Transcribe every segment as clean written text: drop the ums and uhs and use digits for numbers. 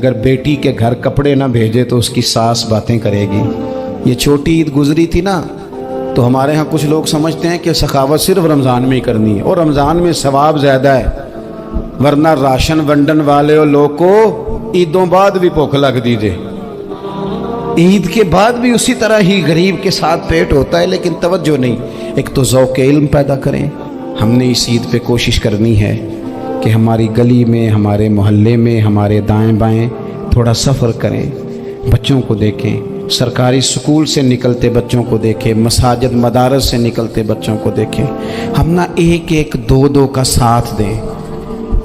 अगर बेटी के घर कपड़े ना भेजे तो उसकी सास बातें करेगी। ये छोटी ईद गुजरी थी ना, तो हमारे यहाँ कुछ लोग समझते हैं कि सखावत सिर्फ रमज़ान में ही करनी है, और रमज़ान में सवाब ज़्यादा है, वरना राशन वंडन वाले और लोग को ईदों बाद भी भूख लग दीजिए, ईद के बाद भी उसी तरह ही गरीब के साथ पेट होता है, लेकिन तवज्जो नहीं। एक तो ज़ौक़ इल्म पैदा करें। हमने इस ईद पे कोशिश करनी है कि हमारी गली में, हमारे मोहल्ले में, हमारे दाएं बाएं थोड़ा सफ़र करें, बच्चों को देखें, सरकारी स्कूल से निकलते बच्चों को देखें, मसाजिद मदारस से निकलते बच्चों को देखें। हम ना एक एक दो दो का साथ दें।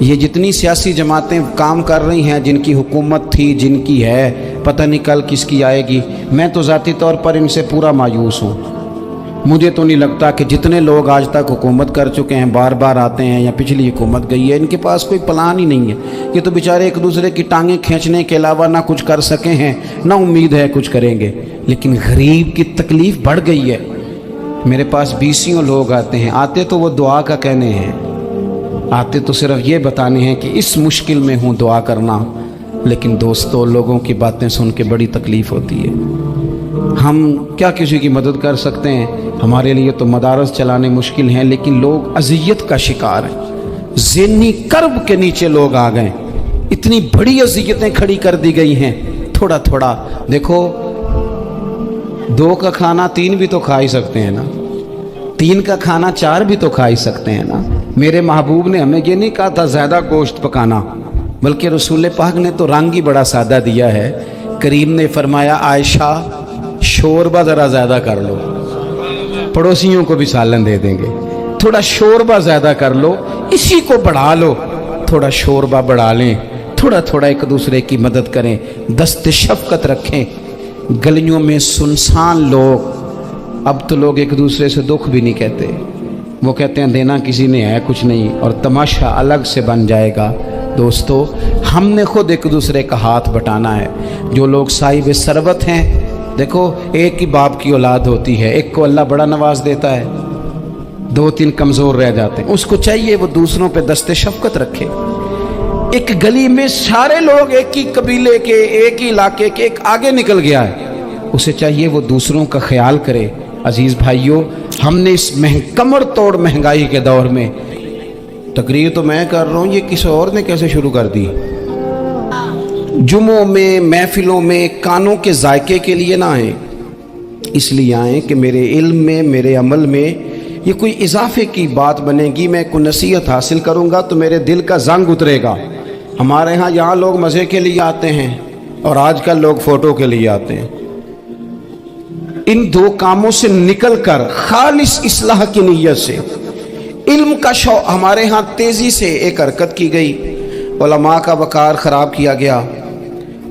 ये जितनी सियासी जमातें काम कर रही हैं, जिनकी हुकूमत थी, जिनकी है, पता नहीं कल किसकी आएगी। मैं तो ज़ाती तौर पर इनसे पूरा मायूस हूँ। मुझे तो नहीं लगता कि जितने लोग आज तक हुकूमत कर चुके हैं, बार बार आते हैं या पिछली हुकूमत गई है, इनके पास कोई प्लान ही नहीं है। ये तो बेचारे एक दूसरे की टांगें खींचने के अलावा ना कुछ कर सके हैं, ना उम्मीद है कुछ करेंगे। लेकिन गरीब की तकलीफ़ बढ़ गई है। मेरे पास बीसियों लोग आते हैं, आते तो वो दुआ का कहने हैं, आते तो सिर्फ ये बताने हैं कि इस मुश्किल में हूँ, दुआ करना। लेकिन दोस्तों, लोगों की बातें सुन के बड़ी तकलीफ़ होती है। हम क्या किसी की मदद कर सकते हैं? हमारे लिए तो मदारस चलाने मुश्किल हैं, लेकिन लोग अज़ियत का शिकार हैं। ज़हनी कर्ब के नीचे लोग आ गए, इतनी बड़ी अज़ियतें खड़ी कर दी गई हैं। थोड़ा थोड़ा देखो, 2 का खाना 3 भी तो खा ही सकते हैं ना, 3 का खाना 4 भी तो खा ही सकते हैं ना। मेरे महबूब ने हमें ये नहीं कहा था ज़्यादा गोश्त पकाना, बल्कि रसूल पाक ने तो रंग ही बड़ा सादा दिया है। करीम ने फरमाया, आयशा शोरबा ज़रा ज़्यादा कर लो, पड़ोसियों को भी सालन दे देंगे। थोड़ा शोरबा ज़्यादा कर लो, इसी को बढ़ा लो, थोड़ा शोरबा बढ़ा लें, थोड़ा थोड़ा एक दूसरे की मदद करें, दस्त शफ़क़त रखें। गलियों में सुनसान लोग, अब तो लोग एक दूसरे से दुख भी नहीं कहते, वो कहते हैं देना किसी ने है कुछ नहीं, और तमाशा अलग से बन जाएगा। दोस्तों, हमने खुद एक दूसरे का हाथ बटाना है। जो लोग साहिब सरबत हैं, देखो, एक ही बाप की औलाद होती है, एक को अल्लाह बड़ा नवाज देता है, 2-3 कमज़ोर रह जाते हैं। उसको चाहिए वो दूसरों पे दस्ते शफ़क़त रखे। एक गली में सारे लोग एक ही कबीले के, एक ही इलाके के, एक आगे निकल गया है, उसे चाहिए वो दूसरों का ख्याल करे। अजीज़ भाइयों, हमने इस कमर तोड़ महंगाई के दौर में, तकरीर तो मैं कर रहा हूँ, ये किसी और ने कैसे शुरू कर दी? जुमों में, महफिलों में कानों के जायके के लिए ना आए, इसलिए आए कि मेरे इल्म में, मेरे अमल में ये कोई इजाफे की बात बनेगी। मैं कोई नसीहत हासिल करूँगा तो मेरे दिल का जंग उतरेगा। हमारे यहाँ लोग मज़े के लिए आते हैं और आजकल लोग फ़ोटो के लिए आते हैं। इन 2 कामों से निकल कर खालिस इस्लाह की नीयत से इल्म का शौक़, हमारे यहाँ तेज़ी से एक हरकत की गई, उलमा का वक़ार ख़राब किया गया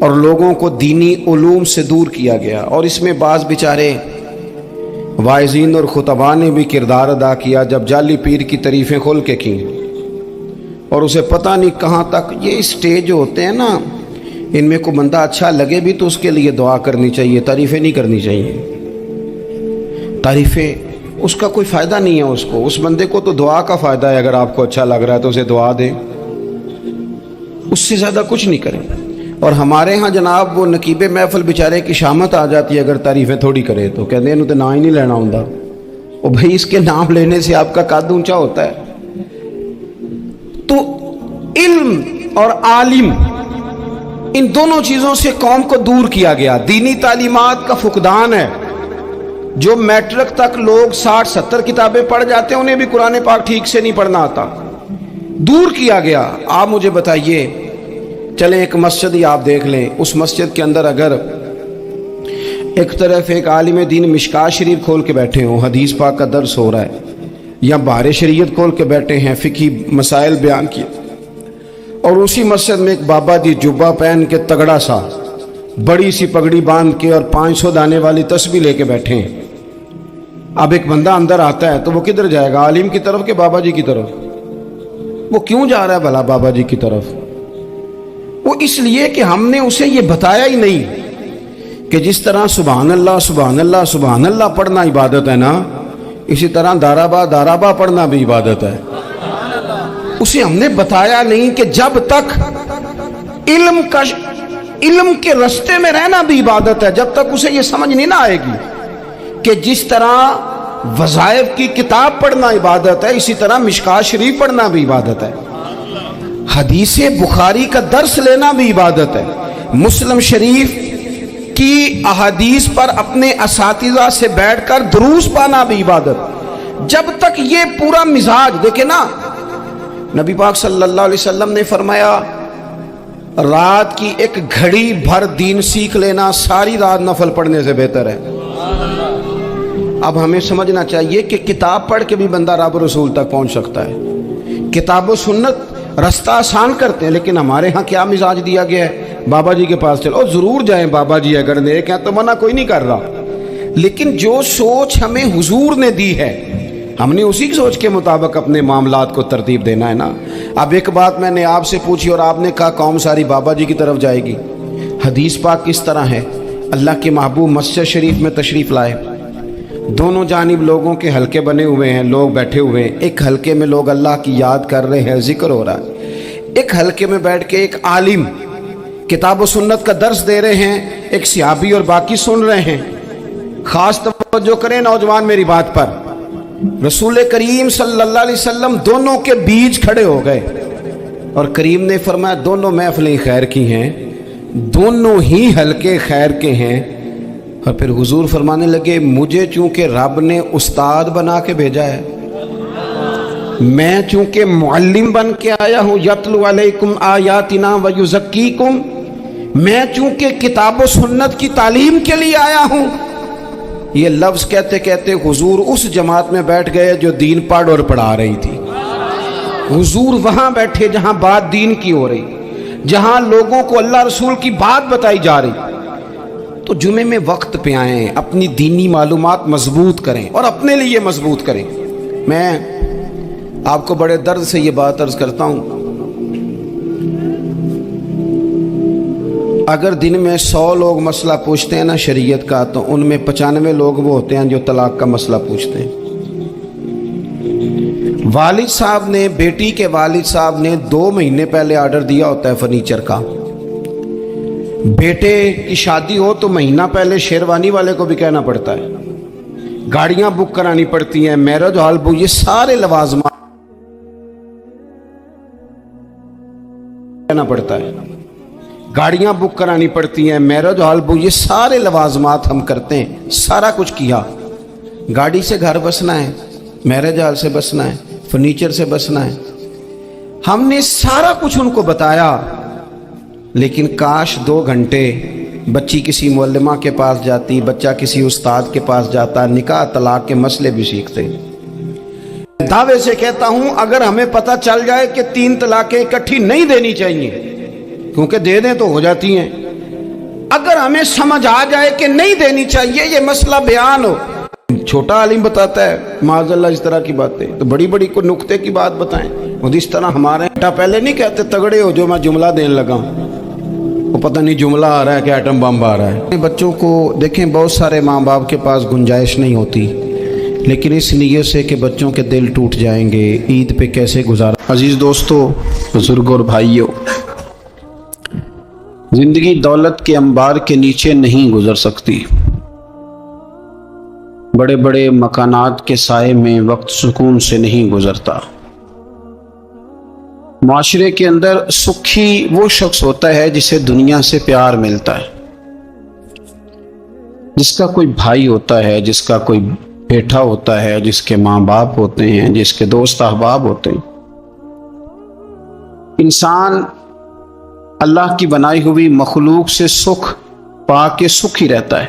और लोगों को दीनी उलूम से दूर किया गया। और इसमें बाज़ बेचारे वाइज़ीन और खुतबा ने भी किरदार अदा किया, जब जाली पीर की तारीफ़ें खोल के की और उसे पता नहीं कहाँ तक। ये स्टेज जो होते हैं ना, इनमें कोई बंदा अच्छा लगे भी तो उसके लिए दुआ करनी चाहिए, तारीफ़ें नहीं करनी चाहिए। तारीफ़ें, उसका कोई फ़ायदा नहीं है उसको, उस बंदे को तो दुआ का फ़ायदा है। अगर आपको अच्छा लग रहा है तो उसे दुआ दें, उससे ज़्यादा कुछ नहीं करें। और हमारे यहाँ जनाब वो नकीबे महफिल बेचारे की शामत आ जाती है अगर तारीफ़ें थोड़ी करे तो, कहते हैं इन्हों तो ना ही नहीं लेना होता। और भाई, इसके नाम लेने से आपका कद ऊंचा होता है। तो इल्म और आलिम, इन दोनों चीज़ों से कौम को दूर किया गया। दीनी तालीमात का फुकदान है। जो मैट्रिक तक लोग 60-70 किताबें पढ़ जाते हैं, उन्हें भी कुरान पाक ठीक से नहीं पढ़ना आता, दूर किया गया। आप मुझे बताइए, चलें एक मस्जिद ही आप देख लें, उस मस्जिद के अंदर अगर एक तरफ एक आलिम दीन मिशकात शरीफ खोल के बैठे हों, हदीस पाक का दर्स हो रहा है, या बाहर शरीयत खोल के बैठे हैं, फ़िक़ही मसाइल बयान किए, और उसी मस्जिद में एक बाबा जी जुब्बा पहन के तगड़ा सा, बड़ी सी पगड़ी बांध के और 500 दाने वाली तस्बीह लेके बैठे हैं। अब एक बंदा अंदर आता है तो वो किधर जाएगा, आलिम की तरफ के बाबा जी की तरफ? वो क्यों जा रहा है भला बाबा जी की तरफ? वो इसलिए कि हमने उसे ये बताया ही नहीं कि जिस तरह सुभान अल्लाह सुभान अल्लाह सुभान अल्लाह पढ़ना इबादत है ना, इसी तरह दाराबा पढ़ना भी इबादत है। उसे हमने बताया नहीं कि जब तक इल्म का علم کے رستے میں رہنا بھی عبادت ہے، جب تک اسے یہ سمجھ نہیں نہ آئے گی کہ جس طرح وظائف کی کتاب پڑھنا عبادت ہے، اسی طرح مشکات شریف پڑھنا بھی عبادت ہے، حدیث بخاری کا درس لینا بھی عبادت ہے، مسلم شریف کی احادیث پر اپنے اساتذہ سے بیٹھ کر دروس پانا بھی عبادت۔ جب تک یہ پورا مزاج دیکھیں نا، نبی پاک صلی اللہ علیہ وسلم نے فرمایا رات کی ایک گھڑی بھر دین سیکھ لینا ساری رات نفل پڑھنے سے بہتر ہے۔ اب ہمیں سمجھنا چاہیے کہ کتاب پڑھ کے بھی بندہ رب رسول تک پہنچ سکتا ہے، کتاب و سنت رستہ آسان کرتے ہیں، لیکن ہمارے ہاں کیا مزاج دیا گیا ہے، بابا جی کے پاس چلو، ضرور جائیں بابا جی اگر نیک ہیں تو منع کوئی نہیں کر رہا، لیکن جو سوچ ہمیں حضور نے دی ہے ہم نے اسی سوچ کے مطابق اپنے معاملات کو ترتیب دینا ہے نا۔ اب ایک بات میں نے آپ سے پوچھی اور آپ نے کہا قوم ساری بابا جی کی طرف جائے گی۔ حدیث پاک کس طرح ہے؟ اللہ کے محبوب مسجد شریف میں تشریف لائے، دونوں جانب لوگوں کے حلقے بنے ہوئے ہیں، لوگ بیٹھے ہوئے ہیں، ایک حلقے میں لوگ اللہ کی یاد کر رہے ہیں، ذکر ہو رہا ہے، ایک حلقے میں بیٹھ کے ایک عالم کتاب و سنت کا درس دے رہے ہیں، ایک صحابی اور باقی سن رہے ہیں۔ خاص توجہ کریں نوجوان میری بات پر، رسول کریم صلی اللہ علیہ وسلم دونوں کے بیچ کھڑے ہو گئے اور کریم نے فرمایا دونوں محفلیں خیر کی ہیں، دونوں ہی حلقے خیر کے ہیں۔ اور پھر حضور فرمانے لگے مجھے چونکہ رب نے استاد بنا کے بھیجا ہے، میں چونکہ معلم بن کے آیا ہوں، یتلو علیکم آیاتنا ویزکیکم، میں چونکہ کتاب و سنت کی تعلیم کے لیے آیا ہوں۔ یہ لفظ کہتے کہتے حضور اس جماعت میں بیٹھ گئے جو دین پڑھ اور پڑھا رہی تھی۔ حضور وہاں بیٹھے جہاں بات دین کی ہو رہی، جہاں لوگوں کو اللہ رسول کی بات بتائی جا رہی۔ تو جمعے میں وقت پہ آئیں، اپنی دینی معلومات مضبوط کریں اور اپنے لیے مضبوط کریں۔ میں آپ کو بڑے درد سے یہ بات عرض کرتا ہوں، اگر دن میں 100 لوگ مسئلہ پوچھتے ہیں نا شریعت کا، تو ان میں 95 لوگ وہ ہوتے ہیں جو طلاق کا مسئلہ پوچھتے ہیں۔ والد صاحب نے، بیٹی کے والد صاحب نے 2 مہینے پہلے آرڈر دیا ہوتا ہے فرنیچر کا، بیٹے کی شادی ہو تو مہینہ پہلے شیروانی والے کو بھی کہنا پڑتا ہے، گاڑیاں بک کرانی پڑتی ہیں، میرج ہال بک، یہ سارے لوازمات کہنا پڑتا ہے، گاڑیاں بک کرانی پڑتی ہیں، میرج ہال بک، یہ سارے لوازمات ہم کرتے ہیں، سارا کچھ کیا۔ گاڑی سے گھر بسنا ہے، میرج ہال سے بسنا ہے، فرنیچر سے بسنا ہے، ہم نے سارا کچھ ان کو بتایا، لیکن کاش 2 گھنٹے بچی کسی معلمہ کے پاس جاتی، بچہ کسی استاد کے پاس جاتا، نکاح طلاق کے مسئلے بھی سیکھتے۔ دعوے سے کہتا ہوں اگر ہمیں پتہ چل جائے کہ 3 طلاقیں اکٹھی نہیں دینی چاہیے، کیونکہ دے دیں تو ہو جاتی ہیں، اگر ہمیں سمجھ آ جائے کہ نہیں دینی چاہیے، یہ مسئلہ بیان ہو، چھوٹا عالم بتاتا ہے معاذ اللہ اس طرح کی باتیں، تو بڑی بڑی کوئی نقطے کی بات بتائیں، اور اس طرح ہمارے پہلے نہیں کہتے تگڑے ہو جو میں جملہ دینے لگا، وہ پتہ نہیں جملہ آ رہا ہے کہ ایٹم بم آ رہا ہے۔ بچوں کو دیکھیں، بہت سارے ماں باپ کے پاس گنجائش نہیں ہوتی، لیکن اس نیت سے کہ بچوں کے دل ٹوٹ جائیں گے، عید پہ کیسے گزارا۔ عزیز دوستو، بزرگوں اور بھائیوں، زندگی دولت کے انبار کے نیچے نہیں گزر سکتی، بڑے بڑے مکانات کے سائے میں وقت سکون سے نہیں گزرتا۔ معاشرے کے اندر سکھی وہ شخص ہوتا ہے جسے دنیا سے پیار ملتا ہے، جس کا کوئی بھائی ہوتا ہے، جس کا کوئی بیٹا ہوتا ہے، جس کے ماں باپ ہوتے ہیں، جس کے دوست احباب ہوتے ہیں۔ انسان اللہ کی بنائی ہوئی مخلوق سے سکھ پا کے سکھ ہی رہتا ہے،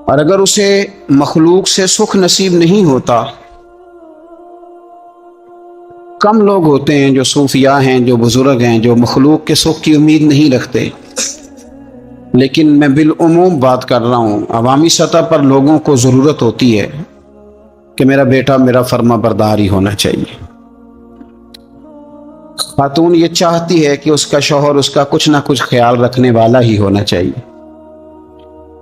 اور اگر اسے مخلوق سے سکھ نصیب نہیں ہوتا، کم لوگ ہوتے ہیں جو صوفیاء ہیں، جو بزرگ ہیں، جو مخلوق کے سکھ کی امید نہیں رکھتے، لیکن میں بالعموم بات کر رہا ہوں، عوامی سطح پر لوگوں کو ضرورت ہوتی ہے کہ میرا بیٹا میرا فرما بردار ہی ہونا چاہیے۔ خاتون یہ چاہتی ہے کہ اس کا شوہر اس کا کچھ نہ کچھ خیال رکھنے والا ہی ہونا چاہیے۔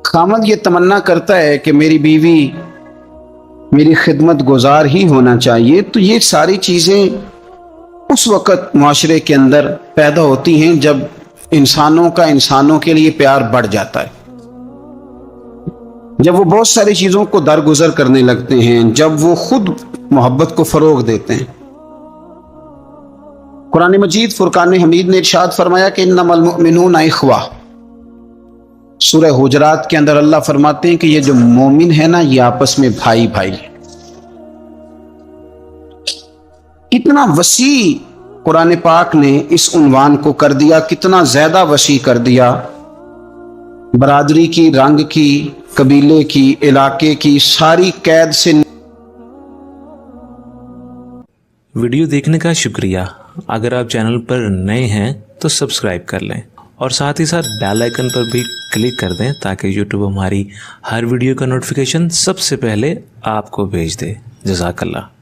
خامد یہ تمنا کرتا ہے کہ میری بیوی میری خدمت گزار ہی ہونا چاہیے۔ تو یہ ساری چیزیں اس وقت معاشرے کے اندر پیدا ہوتی ہیں جب इंसानों का इंसानों के लिए प्यार बढ़ जाता है। जब वो बहुत सारी चीजों को दरगुजर करने लगते हैं, जब वो खुद मोहब्बत को फरोग देते हैं। कुरान मजीद फुरकान हमीद ने इरशाद फरमाया कि इन्नमल मुमिनूना इख्वा। सूरह हुजरात के अंदर अल्लाह फरमाते हैं कि ये जो मोमिन है ना, ये आपस में भाई भाई। कितना वसी कुरान पाक ने इस उन्वान को कर दिया, कितना ज्यादा वसी कर दिया। बरादरी की, रंग की, कबीले की, इलाके की सारी कैद से। वीडियो देखने का शुक्रिया। अगर आप चैनल पर नए हैं तो सब्सक्राइब कर लें और साथ ही साथ बेल आइकन पर भी क्लिक कर दें ताकि यूट्यूब हमारी हर वीडियो का नोटिफिकेशन सबसे पहले आपको भेज दे। जज़ाकल्लाह।